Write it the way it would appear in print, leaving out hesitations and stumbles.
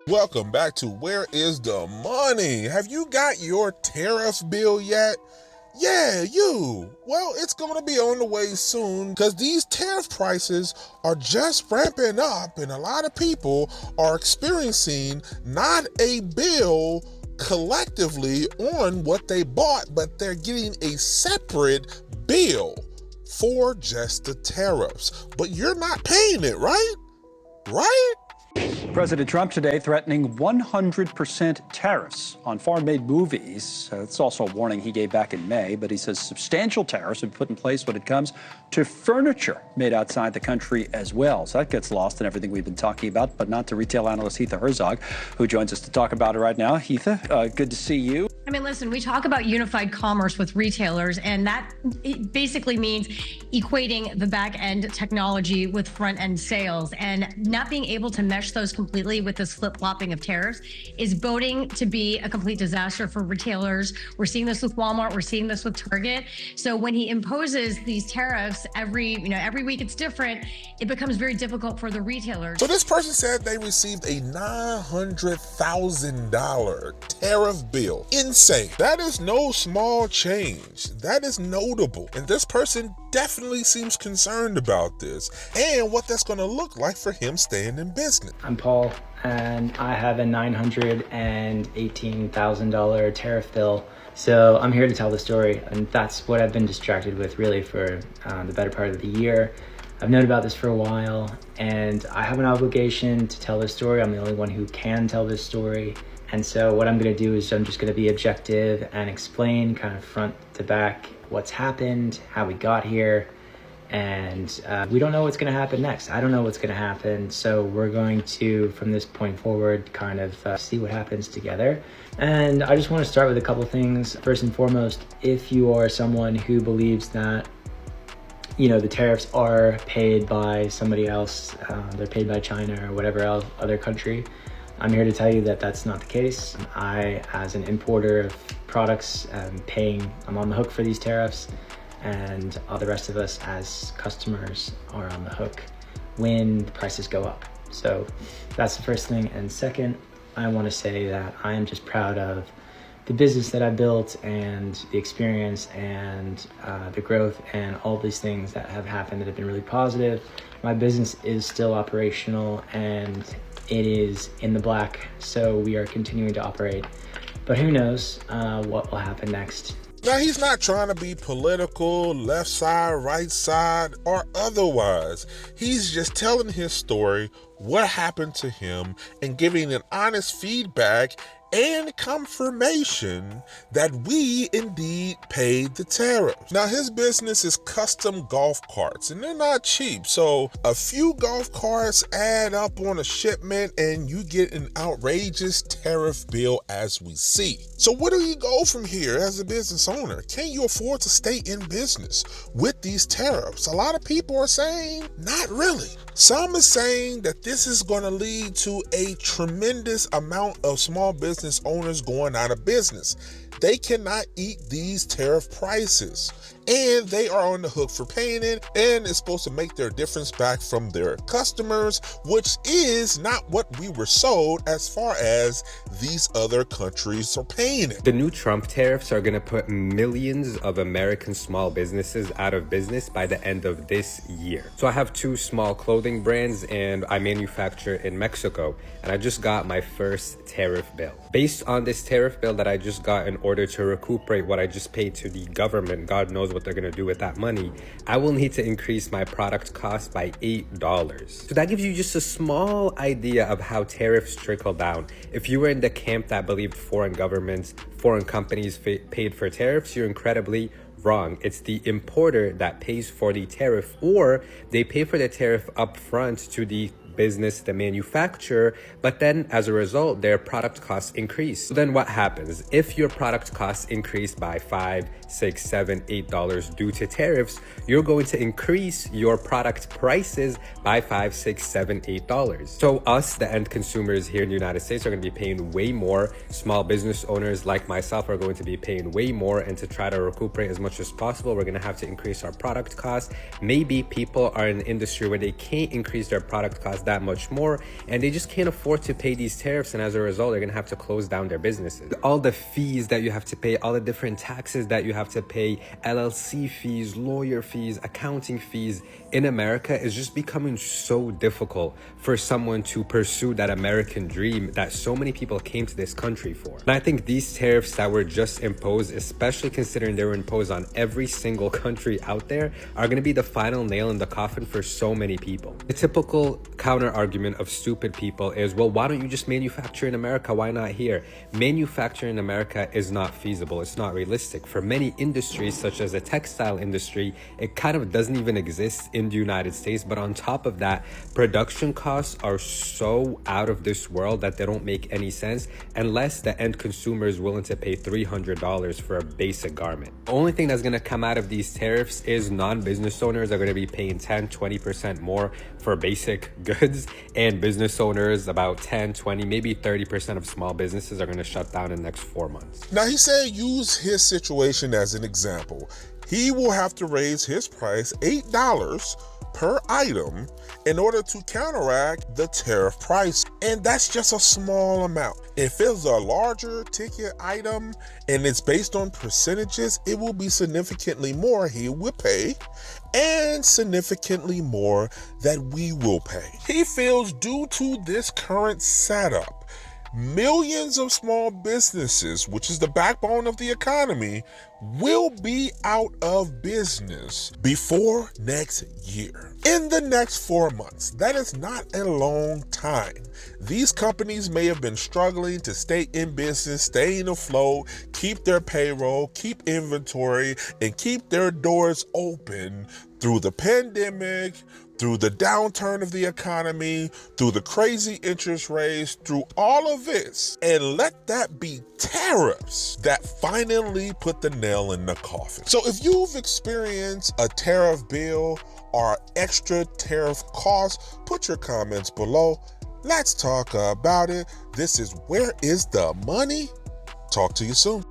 Welcome back to Where is the Money? Have you got your tariff bill yet? Yeah, you. Well, it's going to be on the way soon because these tariff prices are just ramping up and a lot of people are experiencing not a bill collectively on what they bought, but they're getting a separate bill for just the tariffs. But you're not paying it, right? Right? President Trump today threatening 100% tariffs on foreign-made movies. It's also a warning he gave back in May, but he says substantial tariffs have been put in place when it comes to furniture made outside the country as well. So that gets lost in everything we've been talking about, but not to retail analyst Heather Herzog, who joins us to talk about it right now. Heather, good to see you. I mean, listen, we talk about unified commerce with retailers, and that it basically means equating the back-end technology with front-end sales, and not being able to mesh those completely with this flip-flopping of tariffs is boding to be a complete disaster for retailers. We're seeing this with Walmart. We're seeing this with Target. So when he imposes these tariffs every week it's different, it becomes very difficult for the retailers. So this person said they received a $900,000 tariff bill. Insane. That is no small change. That is notable. And this person definitely seems concerned about this and what that's going to look like for him staying in business. I'm Paul, and I have a $918,000 tariff bill. So I'm here to tell the story, and that's what I've been distracted with really for the better part of the year. I've known about this for a while, and I have an obligation to tell this story. I'm the only one who can tell this story. And so what I'm going to do is I'm just going to be objective and explain kind of front to back what's happened, how we got here, and we don't know what's going to happen next. I don't know what's going to happen. So we're going to, from this point forward, kind of see what happens together. And I just want to start with a couple things. First and foremost, if you are someone who believes that the tariffs are paid by somebody else, they're paid by China or whatever else, other country, I'm here to tell you that that's not the case. I, as an importer of products, I'm on the hook for these tariffs, and all the rest of us as customers are on the hook when the prices go up. So that's the first thing. And second, I want to say that I am just proud of the business that I built and the experience and the growth and all these things that have happened that have been really positive. My business is still operational and it is in the black, so we are continuing to operate. But who knows what will happen next. Now, he's not trying to be political, left side, right side, or otherwise. He's just telling his story, what happened to him, and giving an honest feedback and confirmation that we indeed paid the tariffs. Now, his business is custom golf carts, and they're not cheap. So a few golf carts add up on a shipment, and you get an outrageous tariff bill as we see. So where do you go from here as a business owner? Can you afford to stay in business with these tariffs? A lot of people are saying, not really. Some are saying that this is going to lead to a tremendous amount of small business owners going out of business. They cannot eat these tariff prices, and they are on the hook for paying it, and it's supposed to make their difference back from their customers, which is not what we were sold as far as these other countries are paying it. The new Trump tariffs are going to put millions of American small businesses out of business by the end of this year. So I have two small clothing brands, and I manufacture in Mexico, and I just got my first tariff bill. Based on this tariff bill that I just got in order to recuperate what I just paid to the government, God knows what they're going to do with that money, I will need to increase my product cost by $8. So that gives you just a small idea of how tariffs trickle down. If you were in the camp that believed foreign governments, foreign companies paid for tariffs, you're incredibly wrong. It's the importer that pays for the tariff, or they pay for the tariff up front to the business, the manufacturer, but then as a result, their product costs increase. So then what happens? If your product costs increase by $5, $6, $7, $8 due to tariffs, you're going to increase your product prices by $5, $6, $7, $8. So us, the end consumers here in the United States, are going to be paying way more. Small business owners like myself are going to be paying way more, and to try to recuperate as much as possible, we're going to have to increase our product costs. Maybe people are in an industry where they can't increase their product costs that much more, and they just can't afford to pay these tariffs, and as a result, they're gonna have to close down their businesses. All the fees that you have to pay, all the different taxes that you have to pay, LLC fees, lawyer fees, accounting fees in America is just becoming so difficult for someone to pursue that American dream that so many people came to this country for. And I think these tariffs that were just imposed, especially considering they were imposed on every single country out there, are going to be the final nail in the coffin for so many people. The typical counter argument of stupid people is, well, why don't you just manufacture in America? Why not here? Manufacturing in America is not feasible. It's not realistic. For many industries, such as the textile industry, it kind of doesn't even exist in the United States. But on top of that, production costs are so out of this world that they don't make any sense unless the end consumer is willing to pay $300 for a basic garment. The only thing that's going to come out of these tariffs is non-business owners are going to be paying 10-20% more for basic goods, and business owners about 10, 20, maybe 30% of small businesses are going to shut down in the next 4 months. Now, he said use his situation as an example. He will have to raise his price $8 per item in order to counteract the tariff price. And that's just a small amount. If it's a larger ticket item and it's based on percentages, it will be significantly more he will pay and significantly more that we will pay. He feels due to this current setup, millions of small businesses, which is the backbone of the economy, will be out of business before next year. In the next 4 months, that is not a long time. These companies may have been struggling to stay in business, staying afloat, keep their payroll, keep inventory, and keep their doors open through the pandemic, through the downturn of the economy, through the crazy interest rates, through all of this. And let that be tariffs that finally put the nail in the coffin. So if you've experienced a tariff bill or extra tariff costs, put your comments below. Let's talk about it. This is Where is the Money? Talk to you soon.